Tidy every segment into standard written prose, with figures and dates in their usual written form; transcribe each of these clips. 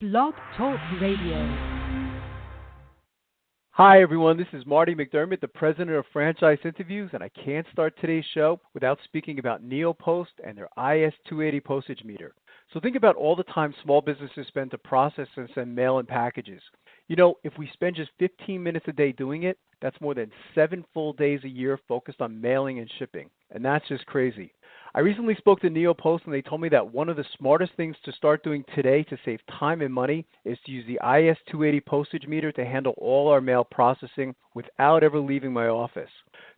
Blog Talk Radio. Hi, everyone. This is Marty McDermott, the president of Franchise Interviews, and I can't start today's show without speaking about NeoPost and their IS-280 postage meter. So think about all the time small businesses spend to process and send mail and packages. You know, if we spend just 15 minutes a day doing it, that's more than 7 full days a year focused on mailing and shipping, and that's just crazy. I recently spoke to NeoPost, and they told me that one of the smartest things to start doing today to save time and money is to use the IS-280 postage meter to handle all our mail processing without ever leaving my office.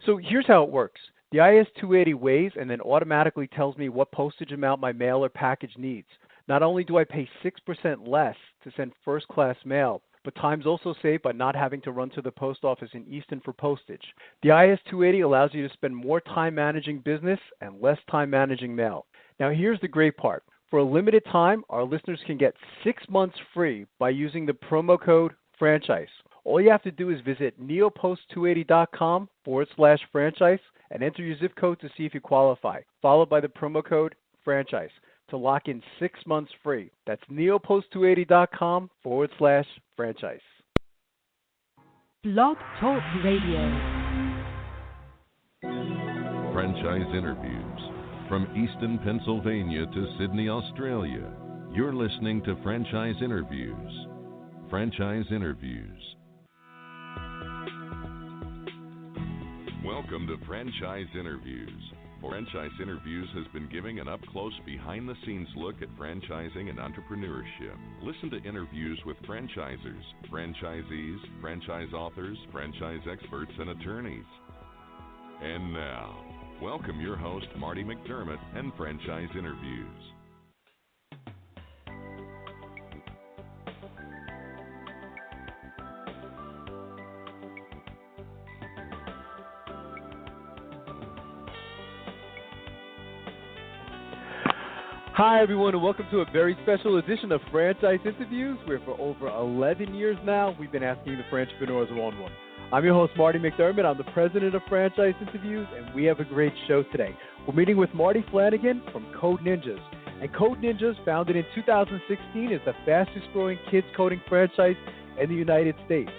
So here's how it works. The IS-280 weighs and then automatically tells me what postage amount my mail or package needs. Not only do I pay 6% less to send first-class mail, but time's also saved by not having to run to the post office in Easton for postage. The IS-280 allows you to spend more time managing business and less time managing mail. Now here's the great part. For a limited time, our listeners can get 6 months free by using the promo code FRANCHISE. All you have to do is visit neopost280.com/franchise and enter your zip code to see if you qualify, followed by the promo code FRANCHISE to lock in 6 months free. That's neopost280.com/franchise. Blog Talk Radio. Franchise Interviews. From Easton, Pennsylvania to Sydney, Australia, you're listening to Franchise Interviews. Franchise Interviews. Welcome to Franchise Interviews. Franchise Interviews has been giving an up-close, behind-the-scenes look at franchising and entrepreneurship. Listen to interviews with franchisers, franchisees, franchise authors, franchise experts, and attorneys. And now, welcome your host, Marty McDermott, and Franchise Interviews. Hi, everyone, and welcome to a very special edition of Franchise Interviews, where for over 11 years now, we've been asking the entrepreneurs one-on-one. I'm your host, Marty McDermott. I'm the president of Franchise Interviews, and we have a great show today. We're meeting with Marty Flanagan from Code Ninjas. And Code Ninjas, founded in 2016, is the fastest-growing kids coding franchise in the United States.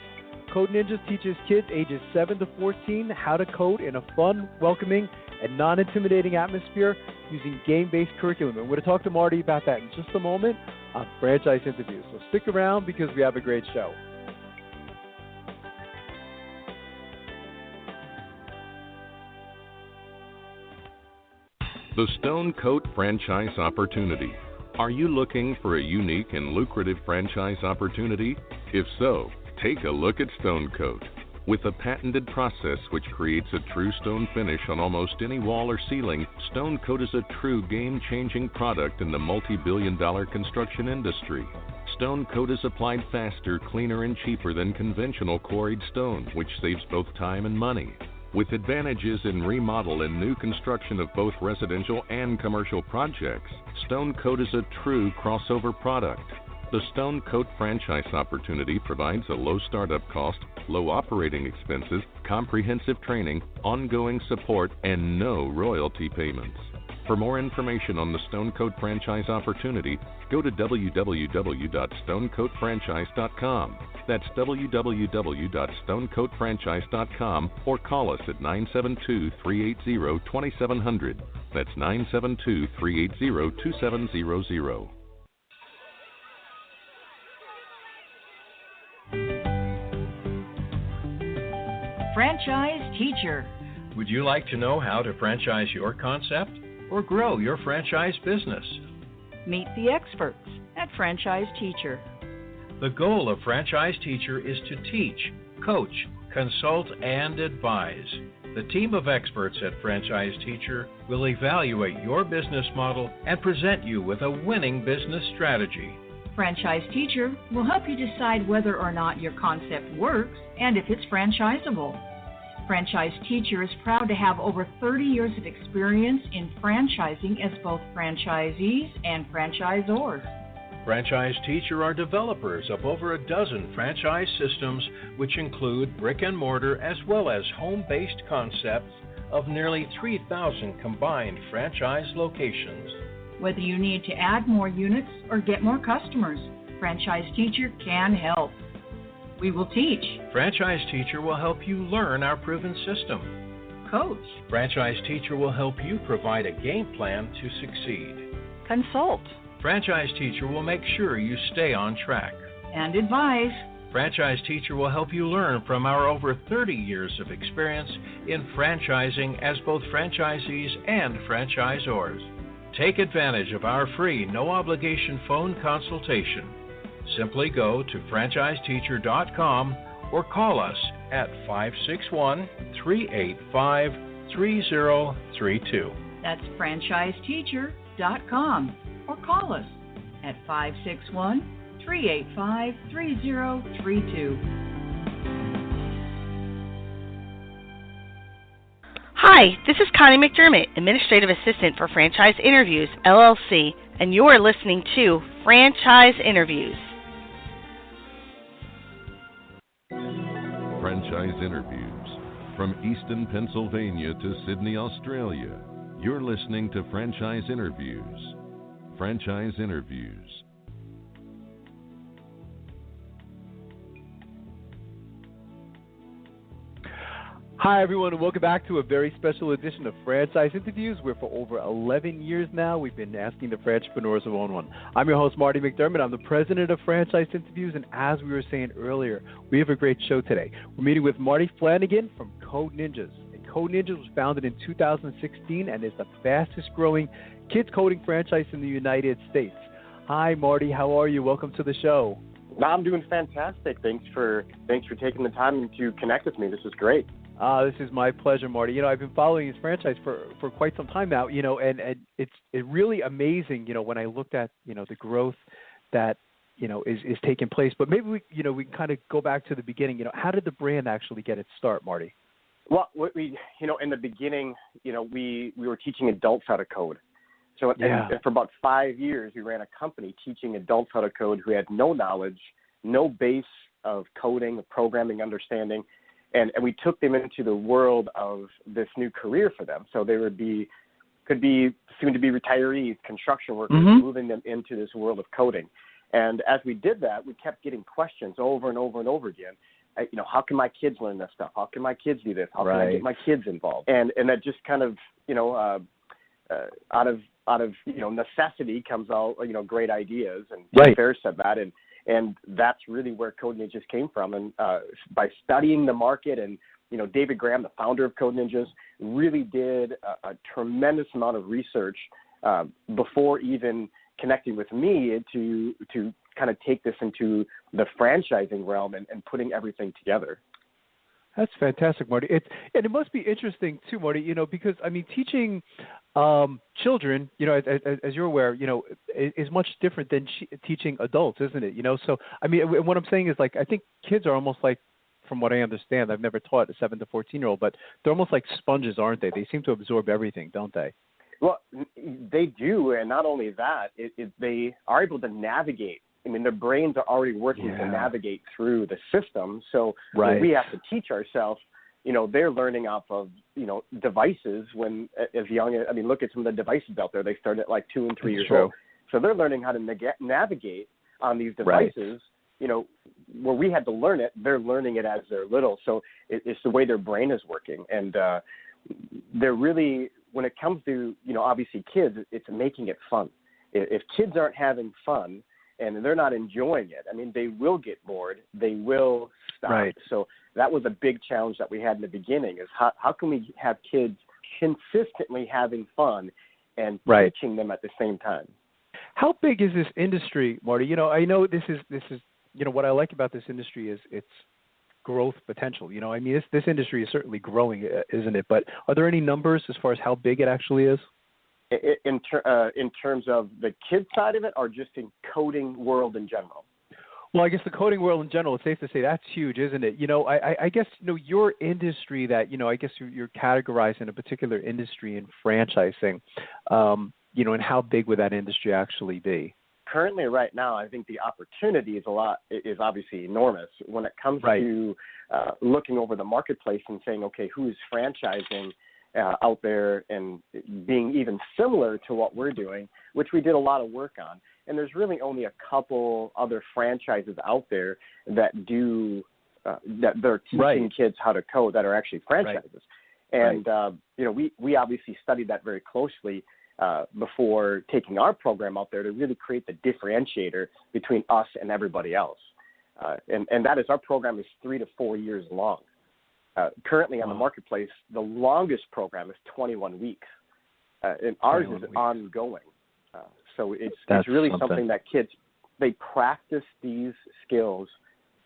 Code Ninjas teaches kids ages 7 to 14 how to code in a fun, welcoming, and non-intimidating atmosphere using game-based curriculum. And we're going to talk to Marty about that in just a moment on Franchise Interviews. So stick around because we have a great show. The Stone Coat Franchise Opportunity. Are you looking for a unique and lucrative franchise opportunity? If so, take a look at Stone Coat. With a patented process which creates a true stone finish on almost any wall or ceiling, Stone Coat is a true game-changing product in the multi-billion-dollar construction industry. Stone Coat is applied faster, cleaner, and cheaper than conventional quarried stone, which saves both time and money. With advantages in remodel and new construction of both residential and commercial projects, Stone Coat is a true crossover product. The Stone Coat franchise opportunity provides a low startup cost, low operating expenses, comprehensive training, ongoing support, and no royalty payments. For more information on the Stone Coat franchise opportunity, go to www.stonecoatfranchise.com. That's www.stonecoatfranchise.com, or call us at 972-380-2700. That's 972-380-2700. Franchise Teacher. Would you like to know how to franchise your concept or grow your franchise business? Meet the experts at Franchise Teacher. The goal of Franchise Teacher is to teach, coach, consult, and advise. The team of experts at Franchise Teacher will evaluate your business model and present you with a winning business strategy. Franchise Teacher will help you decide whether or not your concept works and if it's franchisable. Franchise Teacher is proud to have over 30 years of experience in franchising as both franchisees and franchisors. Franchise Teacher are developers of over a dozen franchise systems, which include brick and mortar as well as home-based concepts of nearly 3,000 combined franchise locations. Whether you need to add more units or get more customers, Franchise Teacher can help. We will teach. Franchise Teacher will help you learn our proven system. Coach. Franchise Teacher will help you provide a game plan to succeed. Consult. Franchise Teacher will make sure you stay on track. And advise. Franchise Teacher will help you learn from our over 30 years of experience in franchising as both franchisees and franchisors. Take advantage of our free, no-obligation phone consultation. Simply go to franchiseteacher.com or call us at 561-385-3032. That's franchiseteacher.com or call us at 561-385-3032. Hi, this is Connie McDermott, Administrative Assistant for Franchise Interviews, LLC, and you're listening to Franchise Interviews. Franchise Interviews. From Easton, Pennsylvania to Sydney, Australia, you're listening to Franchise Interviews. Franchise Interviews. Hi, everyone, and welcome back to a very special edition of Franchise Interviews, where for over 11 years now, we've been asking the entrepreneurs who own one. I'm your host, Marty McDermott. I'm the president of Franchise Interviews, and as we were saying earlier, we have a great show today. We're meeting with Marty Flanagan from Code Ninjas. And Code Ninjas was founded in 2016 and is the fastest-growing kids coding franchise in the United States. Hi, Marty. How are you? Welcome to the show. I'm doing fantastic. Thanks for taking the time to connect with me. This is great. This is my pleasure, Marty. I've been following his franchise for quite some time now, and it's really amazing, when I looked at, the growth that, is taking place. But maybe we can kind of go back to the beginning. How did the brand actually get its start, Marty? Well, we in the beginning, we were teaching adults how to code. So and for about 5 years, we ran a company teaching adults how to code who had no knowledge, no base of coding, of programming, understanding. And we took them into the world of this new career for them. So they could be soon to be retirees, construction workers, moving them into this world of coding. And as we did that, we kept getting questions over and over and over again. How can my kids learn this stuff? How can my kids do this? How can I get my kids involved? And that just kind of, out of necessity comes out, great ideas. And Tim Ferriss said that. And that's really where Code Ninjas came from. And by studying the market, and, David Graham, the founder of Code Ninjas, really did a tremendous amount of research before even connecting with me to kind of take this into the franchising realm and putting everything together. That's fantastic, Marty. And it must be interesting too, Marty. Because teaching children, as you're aware, is much different than teaching adults, isn't it? So what I'm saying is, I think kids are almost like, from what I understand, I've never taught a 7 to 14-year-old, but they're almost like sponges, aren't they? They seem to absorb everything, don't they? Well, they do, and not only that, they are able to navigate. Their brains are already working to navigate through the system. So when we have to teach ourselves, they're learning off of, devices when as young. Look at some of the devices out there. They start at like 2 and 3 years old. So they're learning how to navigate on these devices. Where we had to learn it, they're learning it as they're little. So it's the way their brain is working. And they're really, when it comes to, obviously kids, it's making it fun. If kids aren't having fun, and they're not enjoying it, they will get bored. They will stop. Right. So that was a big challenge that we had in the beginning, is how can we have kids consistently having fun and teaching them at the same time? How big is this industry, Marty? I know this is what I like about this industry is its growth potential. This industry is certainly growing, isn't it? But are there any numbers as far as how big it actually is? In terms of the kid side of it, or just in coding world in general? Well, I guess the coding world in general, it's safe to say that's huge, isn't it? I guess, your industry that, I guess you're categorized in a particular industry in franchising, and how big would that industry actually be? Currently, right now, I think the opportunity is obviously enormous when it comes to looking over the marketplace and saying, okay, who's franchising out there and being even similar to what we're doing, which we did a lot of work on. and there's really only a couple other franchises out there that do that they're teaching kids how to code that are actually franchises. And we obviously studied that very closely before taking our program out there to really create the differentiator between us and everybody else. And that is, our program is 3 to 4 years long. Currently on the marketplace, the longest program is 21 weeks, and ours is ongoing. So it's really something that kids, they practice these skills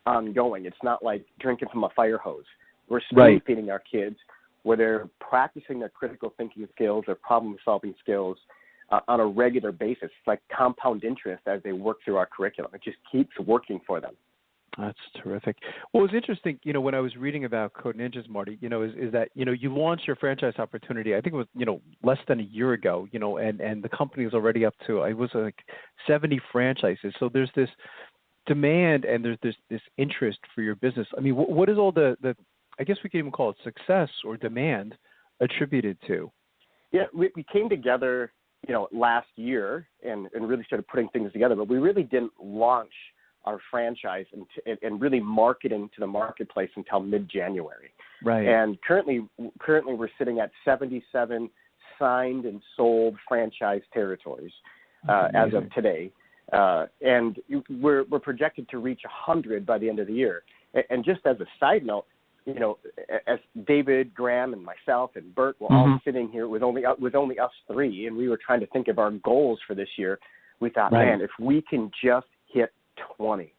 ongoing. It's not like drinking from a fire hose. We're spoon feeding our kids, where they're practicing their critical thinking skills, their problem-solving skills on a regular basis. It's like compound interest as they work through our curriculum. It just keeps working for them. That's terrific. Well, it was interesting, when I was reading about Code Ninjas, Marty, is that, you launched your franchise opportunity, I think it was, less than a year ago, and the company is already up to, it was like 70 franchises. So there's this demand and there's this interest for your business. I mean, what is all the I guess we could even call it success or demand attributed to? Yeah, we came together, last year and really started putting things together, but we really didn't launch our franchise and really market into the marketplace until mid-January. Right. And currently we're sitting at 77 signed and sold franchise territories as of today. And we're projected to reach 100 by the end of the year. And just as a side note, as David, Graham, and myself and Bert were all sitting here with only us three, and we were trying to think of our goals for this year, we thought, man, if we can just hit 20,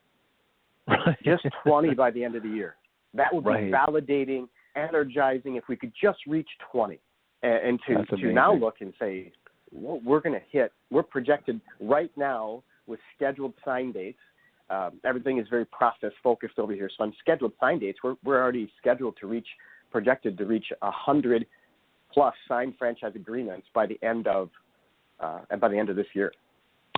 just 20 by the end of the year, that would be validating, energizing. If we could just reach 20, and to now look and say, well, we're projected right now with scheduled sign dates. Everything is very process focused over here. So on scheduled sign dates, we're already projected to reach 100 plus signed franchise agreements by the end of this year.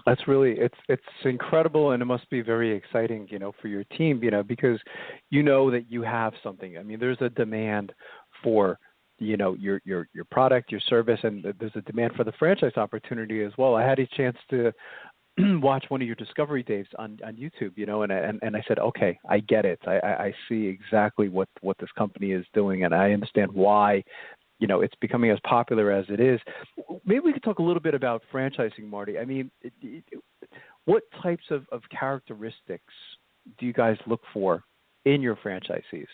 That's really, it's incredible, and it must be very exciting, for your team, because that you have something. I mean, there's a demand for, your product, your service, and there's a demand for the franchise opportunity as well. I had a chance to watch one of your discovery days on YouTube, and I said, okay, I get it. I see exactly what this company is doing, and I understand why, it's becoming as popular as it is. Maybe we could talk a little bit about franchising, Marty. I mean, what types of characteristics do you guys look for in your franchisees?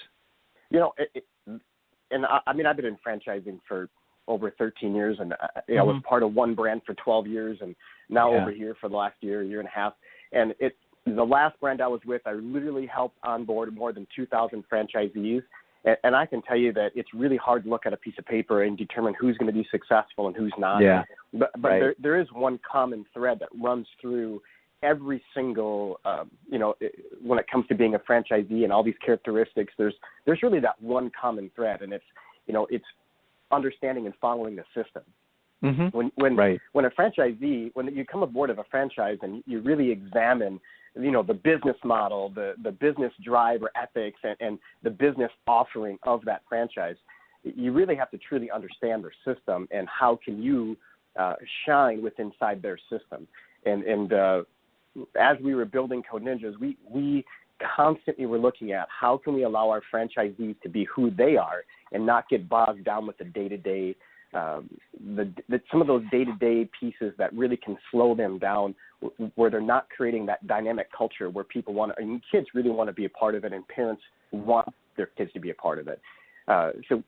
I've been in franchising for over 13 years, and I was part of one brand for 12 years, and now over here for the last year and a half. And the last brand I was with, I literally helped onboard more than 2,000 franchisees. And I can tell you that it's really hard to look at a piece of paper and determine who's going to be successful and who's not. Yeah. But there is one common thread that runs through every single, when it comes to being a franchisee and all these characteristics, there's really that one common thread, and it's understanding and following the system. When a franchisee, when you come aboard of a franchise and you really examine, the business model, the business drive or ethics, and the business offering of that franchise, you really have to truly understand their system and how can you shine inside their system. And as we were building Code Ninjas, we constantly were looking at how can we allow our franchisees to be who they are and not get bogged down with the day-to-day, some of those day-to-day pieces that really can slow them down, where they're not creating that dynamic culture where kids really want to be a part of it, and parents want their kids to be a part of it. So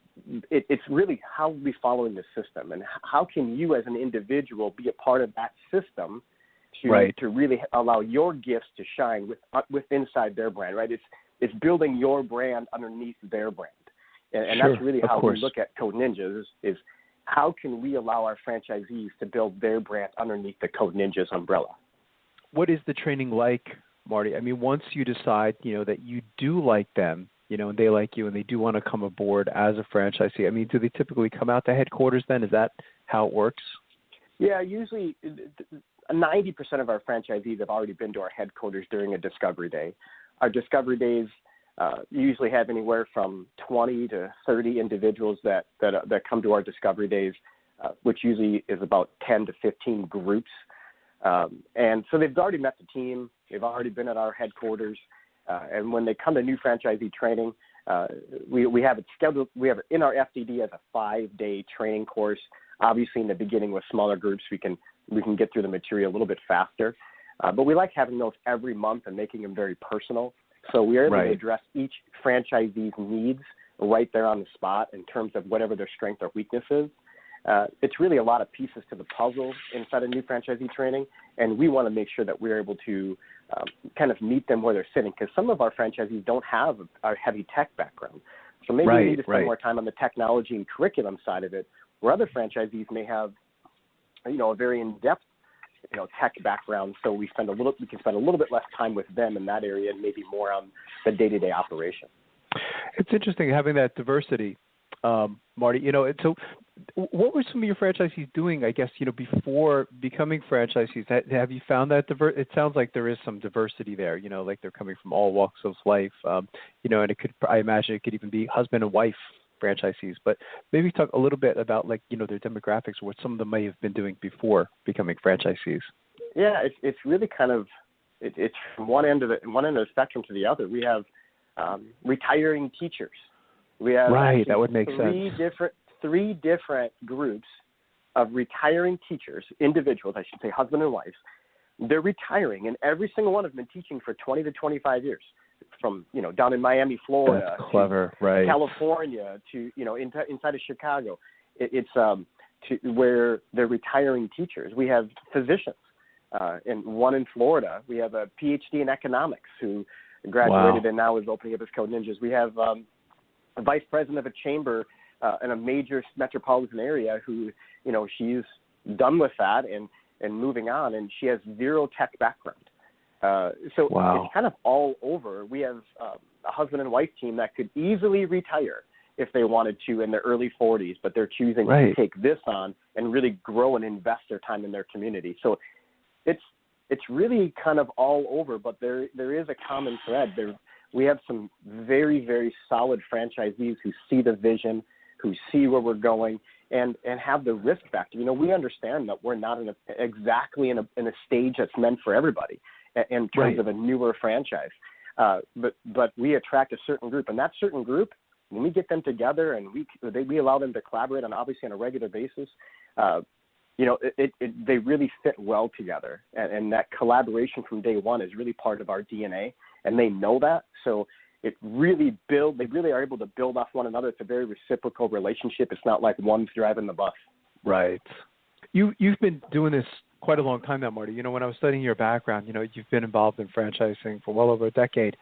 it's really how we following the system, and how can you as an individual be a part of that system to really allow your gifts to shine with inside their brand, right? It's building your brand underneath their brand. And that's really how we look at Code Ninjas is how can we allow our franchisees to build their brand underneath the Code Ninjas umbrella? What is the training like, Marty? I mean, once you decide, that you do like them, and they like you and they do want to come aboard as a franchisee, I mean, do they typically come out to headquarters then? Is that how it works? Yeah, usually 90% of our franchisees have already been to our headquarters during a discovery day. Our discovery days usually have anywhere from 20 to 30 individuals that come to our discovery days, which usually is about 10 to 15 groups. And so they've already met the team. They've already been at our headquarters. And when they come to new franchisee training, we have it scheduled. We have it in our FDD as a 5-day training course. Obviously, in the beginning with smaller groups, we can get through the material a little bit faster. But we like having those every month and making them very personal. So we are able to address each franchisee's needs right there on the spot in terms of whatever their strength or weakness is. It's really a lot of pieces to the puzzle inside of new franchisee training, and we want to make sure that we're able to kind of meet them where they're sitting, because some of our franchisees don't have a heavy tech background. So maybe we need to spend more time on the technology and curriculum side of it, where other franchisees may have, a very in-depth, tech background. So we can spend a little bit less time with them in that area and maybe more on the day-to-day operation. It's interesting having that diversity, Marty. So what were some of your franchisees doing, I guess, before becoming franchisees? Have you found that it sounds like there is some diversity there, like they're coming from all walks of life, and I imagine it could even be husband and wife franchisees, but maybe talk a little bit about their demographics or what some of them may have been doing before becoming franchisees. Yeah, it's really kind of, it's from one end of the spectrum to the other. We have retiring teachers. We have that would make sense. Three different groups of retiring teachers, individuals, I should say, husband and wife. They're retiring, and every single one of them been teaching for 20 to 25 years, from down in Miami, Florida, That's clever, to California, to inside of Chicago. It's to where they're retiring teachers. We have physicians, and one in Florida. We have a PhD in economics who graduated and now is opening up his Code Ninjas. We have a vice president of a chamber in a major metropolitan area who, she's done with that and moving on, and she has zero tech background. So it's kind of all over. We have a husband and wife team that could easily retire if they wanted to in their early 40s, but they're choosing to take this on and really grow and invest their time in their community. So it's really kind of all over, but there is a common thread. We have some very, very solid franchisees who see the vision, who see where we're going, and have the risk factor. We understand that we're not exactly in a stage that's meant for everybody in terms of a newer franchise. But we attract a certain group, and that certain group, when we get them together and we allow them to collaborate obviously on a regular basis, they really fit well together, and that collaboration from day one is really part of our DNA, and they know that. So they really are able to build off one another. It's a very reciprocal relationship. It's not like one's driving the bus. Right. You've been doing this quite a long time now, Marty. When I was studying your background, you've been involved in franchising for well over a decade.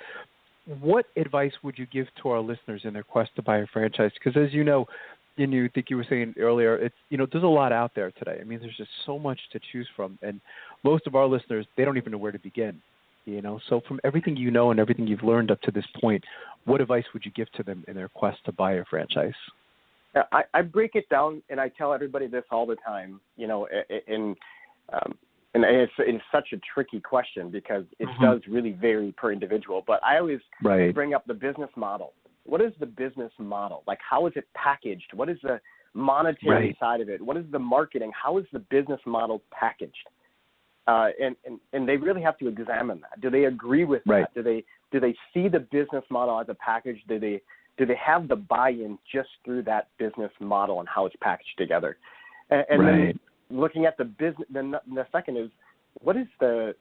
What advice would you give to our listeners in their quest to buy a franchise? Because as you know, and you think you were saying earlier, it's there's a lot out there today. I mean, there's just so much to choose from, and most of our listeners, they don't even know where to begin. So from everything and everything you've learned up to this point, what advice would you give to them in their quest to buy a franchise? I break it down, and I tell everybody this all the time. And it's such a tricky question because it does really vary per individual. But I always bring up the business model. What is the business model? How is it packaged? What is the monetary side of it? What is the marketing? How is the business model packaged? And they really have to examine that. Do they agree with that? Do they see the business model as a package? Do they have the buy-in just through that business model and how it's packaged together? And then looking at the business, then the second is what is the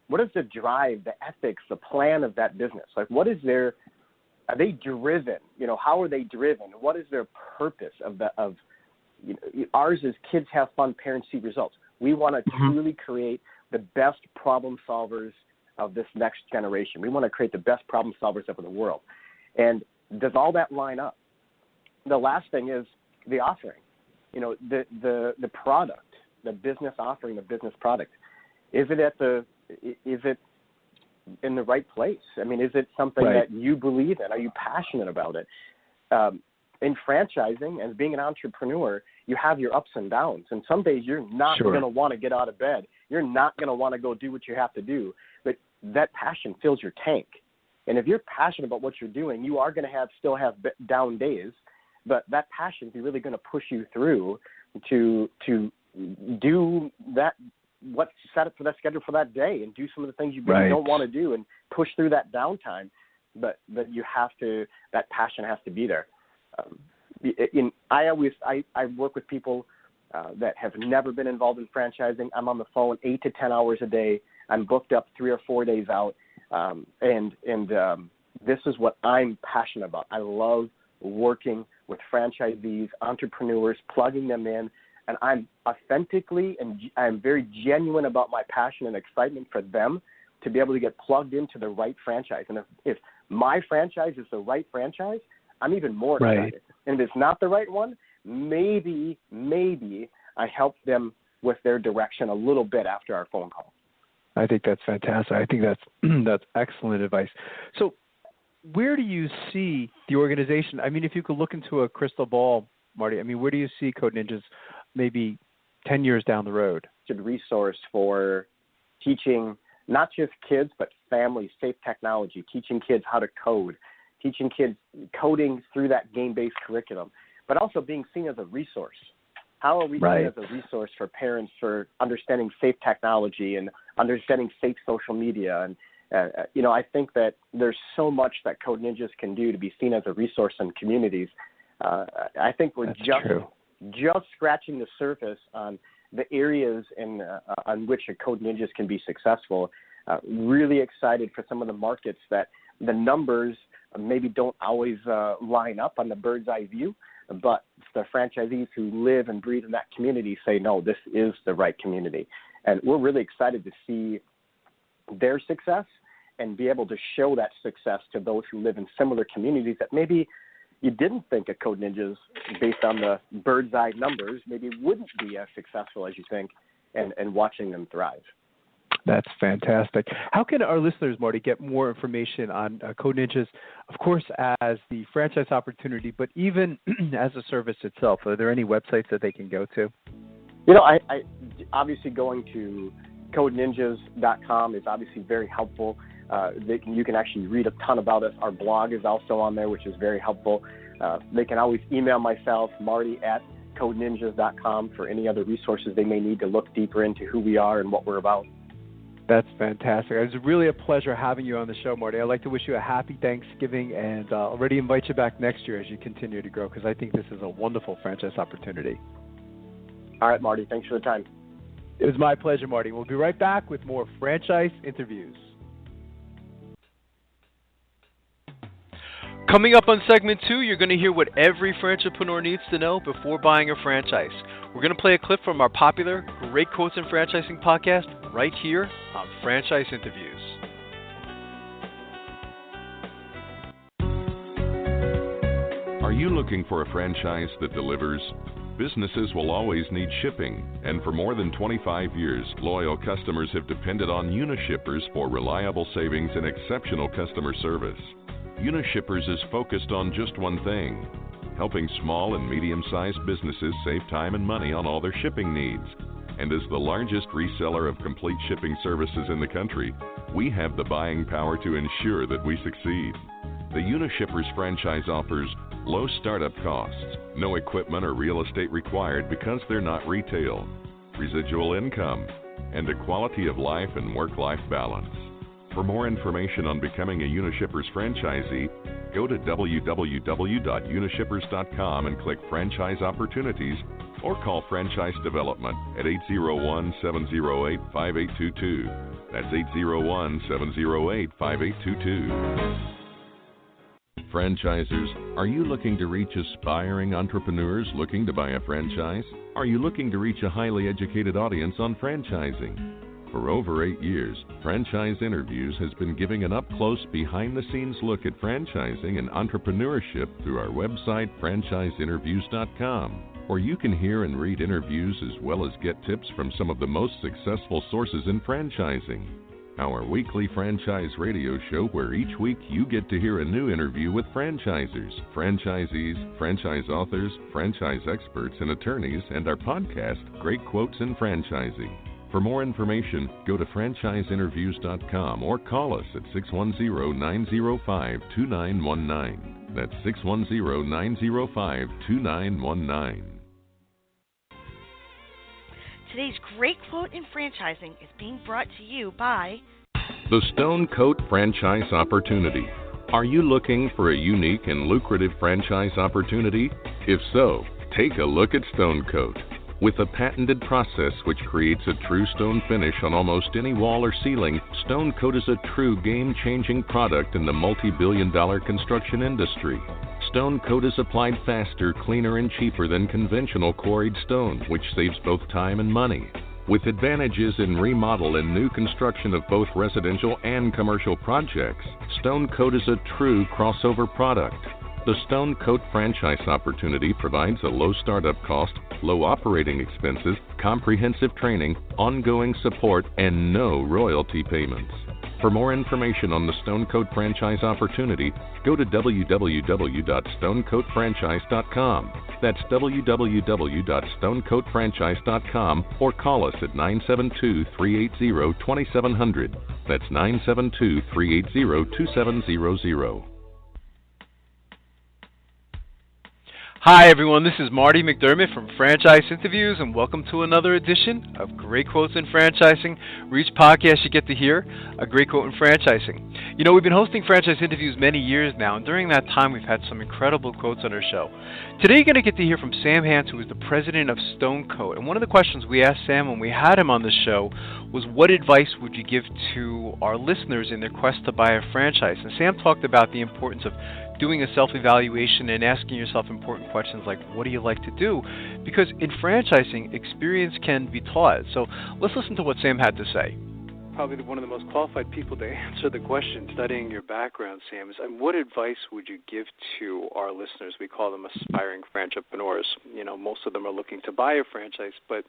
drive, the ethics, the plan of that business? What is are they driven? How are they driven? What is their purpose of ours is kids have fun, parents see results. We want to truly create the best problem solvers of this next generation. We want to create the best problem solvers of the world. And does all that line up? The last thing is the offering. The product, the business offering, the business product. Is it in the right place? I mean, is it something that you believe in? Are you passionate about it? In franchising and being an entrepreneur, you have your ups and downs. And some days you're not going to want to get out of bed. You're not going to want to go do what you have to do. But that passion fills your tank. And if you're passionate about what you're doing, you are going to still have down days. But that passion is really going to push you through to do that set up for that schedule for that day and do some of the things you really don't want to do and push through that downtime. But you have to, that passion has to be there. I work with people that have never been involved in franchising. I'm on the phone 8 to 10 hours a day. I'm booked up 3 or 4 days out. This is what I'm passionate about. I love working with franchisees, entrepreneurs, plugging them in, and I'm authentically and I'm very genuine about my passion and excitement for them to be able to get plugged into the right franchise. And if my franchise is the right franchise, I'm even more excited. And if it's not the right one, maybe I help them with their direction a little bit after our phone call. I think that's fantastic. I think that's excellent advice. So where do you see the organization? I mean, if you could look into a crystal ball, Marty, I mean, where do you see Code Ninjas maybe 10 years down the road? It's a resource for teaching not just kids, but families safe technology, teaching kids how to code, teaching kids coding through that game-based curriculum, but also being seen as a resource. How are we seen as a resource for parents for understanding safe technology and understanding safe social media? And, I think that there's so much that Code Ninjas can do to be seen as a resource in communities. I think we're just scratching the surface on the areas on which a Code Ninjas can be successful. Really excited for some of the markets that the numbers maybe don't always line up on the bird's eye view, but the franchisees who live and breathe in that community say, no, this is the right community. And we're really excited to see their success and be able to show that success to those who live in similar communities that maybe you didn't think of Code Ninjas based on the bird's eye numbers, maybe wouldn't be as successful as you think, and watching them thrive. That's fantastic. How can our listeners, Marty, get more information on Code Ninjas, of course, as the franchise opportunity, but even as a service itself? Are there any websites that they can go to? I obviously going to codeninjas.com is obviously very helpful. You can actually read a ton about us. Our blog is also on there, which is very helpful. They can always email myself, Marty@codeninjas.com, for any other resources they may need to look deeper into who we are and what we're about. That's fantastic. It was really a pleasure having you on the show, Marty. I'd like to wish you a happy Thanksgiving, and I'll already invite you back next year as you continue to grow, because I think this is a wonderful franchise opportunity. All right, Marty. Thanks for the time. It was my pleasure, Marty. We'll be right back with more franchise interviews. Coming up on segment 2, you're going to hear what every franchisepreneur needs to know before buying a franchise. We're going to play a clip from our popular Great Quotes in Franchising podcast right here on Franchise Interviews. Are you looking for a franchise that delivers? Businesses will always need shipping, and for more than 25 years, loyal customers have depended on Unishippers for reliable savings and exceptional customer service. Unishippers is focused on just one thing: helping small and medium-sized businesses save time and money on all their shipping needs. And as the largest reseller of complete shipping services in the country, we have the buying power to ensure that we succeed. The Unishippers franchise offers low startup costs, no equipment or real estate required because they're not retail, residual income, and a quality of life and work-life balance. For more information on becoming a Unishippers franchisee, go to www.unishippers.com and click Franchise Opportunities, or call Franchise Development at 801-708-5822. That's 801-708-5822. Franchisers, are you looking to reach aspiring entrepreneurs looking to buy a franchise? Are you looking to reach a highly educated audience on franchising? For over 8 years, Franchise Interviews has been giving an up-close, behind-the-scenes look at franchising and entrepreneurship through our website, franchiseinterviews.com, where you can hear and read interviews as well as get tips from some of the most successful sources in franchising. Our weekly franchise radio show, where each week you get to hear a new interview with franchisers, franchisees, franchise authors, franchise experts, and attorneys, and our podcast, Great Quotes in Franchising. For more information, go to franchiseinterviews.com or call us at 610-905-2919. That's 610-905-2919. Today's great quote in franchising is being brought to you by The Stone Coat Franchise Opportunity. Are you looking for a unique and lucrative franchise opportunity? If so, take a look at Stone Coat. With a patented process which creates a true stone finish on almost any wall or ceiling, Stone Coat is a true game-changing product in the multi-billion-dollar construction industry. Stone Coat is applied faster, cleaner, and cheaper than conventional quarried stone, which saves both time and money. With advantages in remodel and new construction of both residential and commercial projects, Stone Coat is a true crossover product. The Stone Coat franchise opportunity provides a low startup cost, low operating expenses, comprehensive training, ongoing support, and no royalty payments. For more information on the Stone Coat franchise opportunity, go to www.stonecoatfranchise.com. That's www.stonecoatfranchise.com, or call us at 972-380-2700. That's 972-380-2700. Hi everyone, this is Marty McDermott from Franchise Interviews, and welcome to another edition of Great Quotes in Franchising, where each podcast you get to hear a great quote in franchising. You know, we've been hosting Franchise Interviews many years now, and during that time we've had some incredible quotes on our show. Today you're going to get to hear from Sam Hance, who is the president of Stone Coat, and one of the questions we asked Sam when we had him on the show was, what advice would you give to our listeners in their quest to buy a franchise? And Sam talked about the importance of doing a self-evaluation and asking yourself important questions like, what do you like to do? Because in franchising, experience can be taught. So let's listen to what Sam had to say. Probably one of the most qualified people to answer the question, studying your background, Sam, is what advice would you give to our listeners? We call them aspiring franchipreneurs. You know, most of them are looking to buy a franchise, but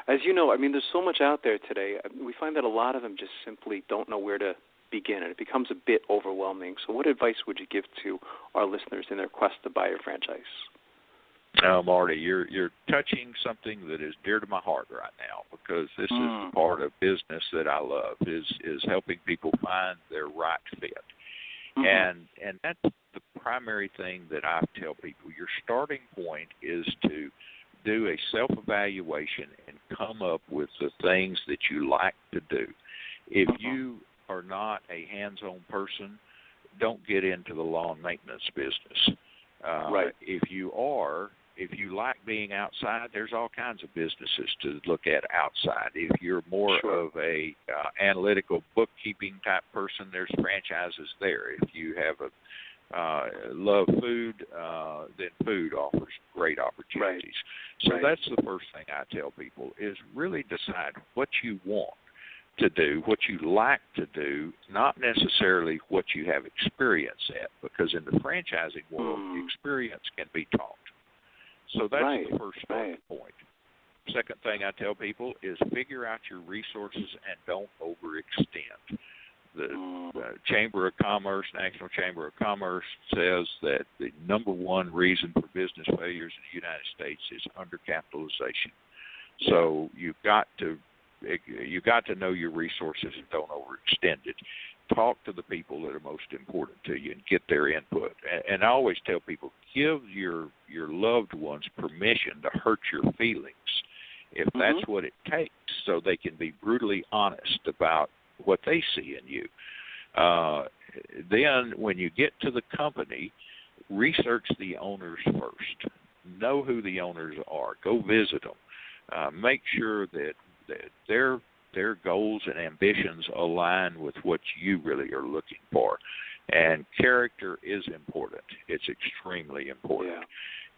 as you know, I mean, there's so much out there today. We find that a lot of them just simply don't know where to begin, and it becomes a bit overwhelming. So what advice would you give to our listeners in their quest to buy a franchise? Marty, you're touching something that is dear to my heart right now, because this is the part of business that I love, is helping people find their right fit. And that's the primary thing that I tell people. Your starting point is to do a self-evaluation and come up with the things that you like to do. If you are not a hands-on person, don't get into the lawn maintenance business. Right. If you like being outside, there's all kinds of businesses to look at outside. If you're more of a analytical bookkeeping type person, there's franchises there. If you have love food, then food offers great opportunities. So that's the first thing I tell people, is really decide what you want to do, what you like to do, not necessarily what you have experience at, because in the franchising world, experience can be taught. So that's the first starting point. Second thing I tell people is figure out your resources and don't overextend. The Chamber of Commerce, National Chamber of Commerce, says that the number one reason for business failures in the United States is undercapitalization. So you've got to know your resources and don't overextend it. Talk to the people that are most important to you and get their input. And I always tell people, give your loved ones permission to hurt your feelings if that's what it takes, so they can be brutally honest about what they see in you. Then when you get to the company, research the owners first. Know who the owners are. Go visit them. Make sure that their goals and ambitions align with what you really are looking for. And character is important. It's extremely important. Yeah.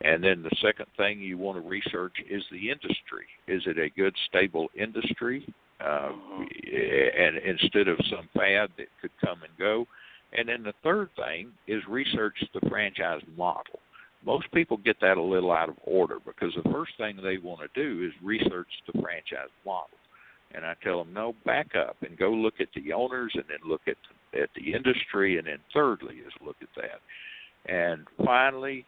And then the second thing you want to research is the industry. Is it a good, stable industry? And instead of some fad that could come and go. And then the third thing is research the franchise model. Most people get that a little out of order, because the first thing they want to do is research the franchise model. And I tell them, no, back up and go look at the owners, and then look at the industry, and then thirdly is look at that. And finally,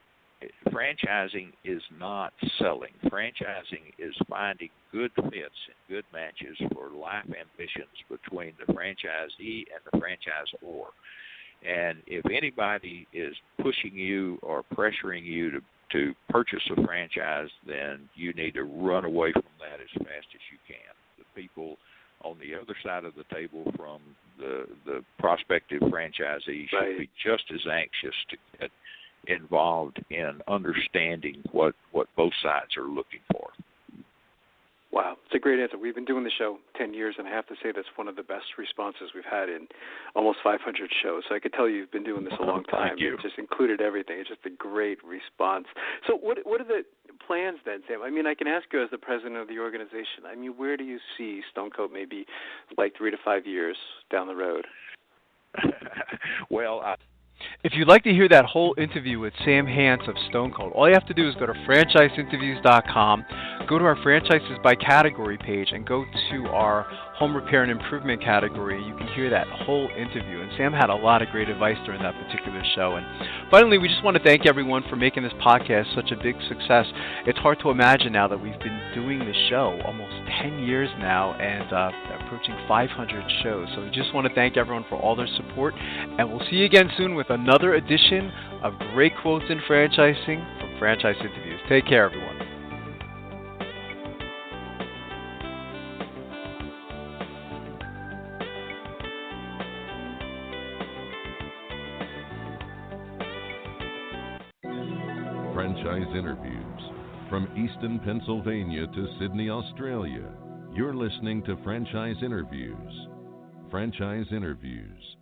franchising is not selling. Franchising is finding good fits and good matches for life ambitions between the franchisee and the franchisor. And if anybody is pushing you or pressuring you to purchase a franchise, then you need to run away from that as fast as you can. The people on the other side of the table from the prospective franchisee should be just as anxious to get involved in understanding what both sides are looking for. Wow, it's a great answer. We've been doing the show 10 years, and I have to say that's one of the best responses we've had in almost 500 shows. So I could tell you've been doing this a long time. Thank you. It just included everything. It's just a great response. So what are the plans then, Sam? I mean, I can ask you as the president of the organization. I mean, where do you see Stonecoat maybe like 3 to 5 years down the road? Well, if you'd like to hear that whole interview with Sam Hance of Stonecoat, all you have to do is go to franchiseinterviews.com, go to our franchises by category page, and go to our home repair and improvement category. You can hear that whole interview. And Sam had a lot of great advice during that particular show. And finally, we just want to thank everyone for making this podcast such a big success. It's hard to imagine now that we've been doing the show almost 10 years now and approaching 500 shows. So we just want to thank everyone for all their support. And we'll see you again soon with another edition of Great Quotes in Franchising from Franchise Interviews. Take care, everyone. Franchise Interviews. From Easton, Pennsylvania to Sydney, Australia, you're listening to Franchise Interviews. Franchise Interviews.